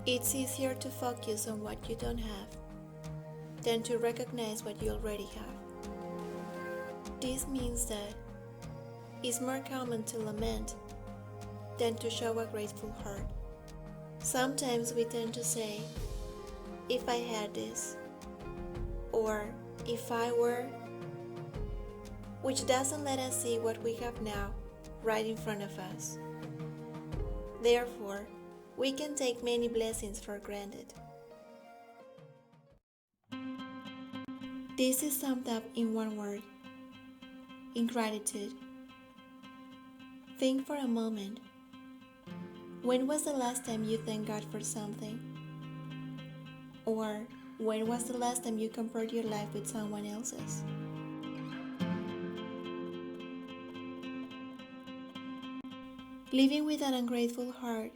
It's easier to focus on what you don't have than to recognize what you already have. This means that it's more common to lament than to show a grateful heart. Sometimes we tend to say, if I had this, or if I were, which doesn't let us see what we have now right in front of us. Therefore, we can take many blessings for granted. This is summed up in one word: ingratitude. Think for a moment. When was the last time you thanked God for something? Or when was the last time you compared your life with someone else's? Living with an ungrateful heart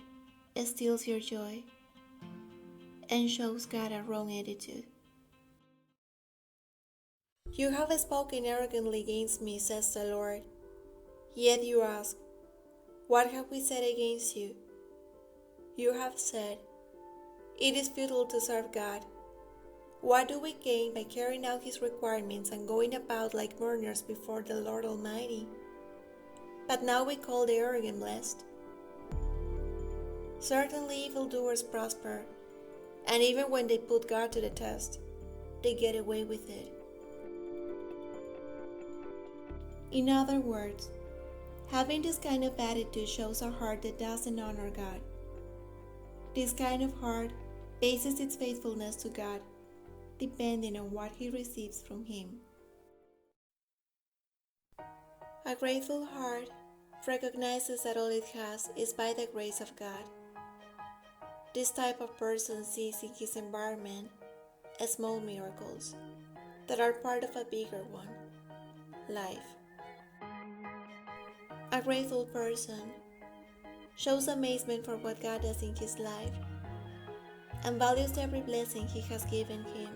steals your joy and shows God a wrong attitude. You have spoken arrogantly against me, says the Lord. Yet you ask, what have we said against you? You have said, it is futile to serve God. What do we gain by carrying out His requirements and going about like mourners before the Lord Almighty? But now we call the arrogant blessed. Certainly evildoers prosper, and even when they put God to the test, they get away with it. In other words, having this kind of attitude shows a heart that doesn't honor God. This kind of heart bases its faithfulness to God, depending on what He receives from Him. A grateful heart recognizes that all it has is by the grace of God. This type of person sees in his environment small miracles that are part of a bigger one, life. A grateful person shows amazement for what God does in his life and values every blessing He has given him.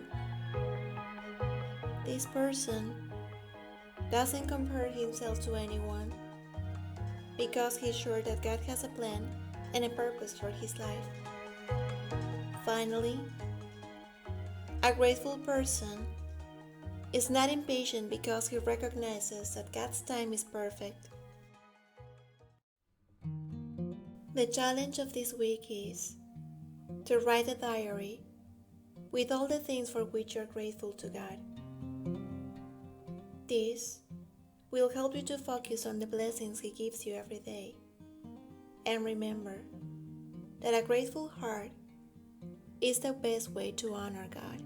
This person doesn't compare himself to anyone because he's sure that God has a plan and a purpose for his life. Finally, a grateful person is not impatient because he recognizes that God's time is perfect. The challenge of this week is to write a diary with all the things for which you're grateful to God. This will help you to focus on the blessings He gives you every day. And remember that a grateful heart is the best way to honor God.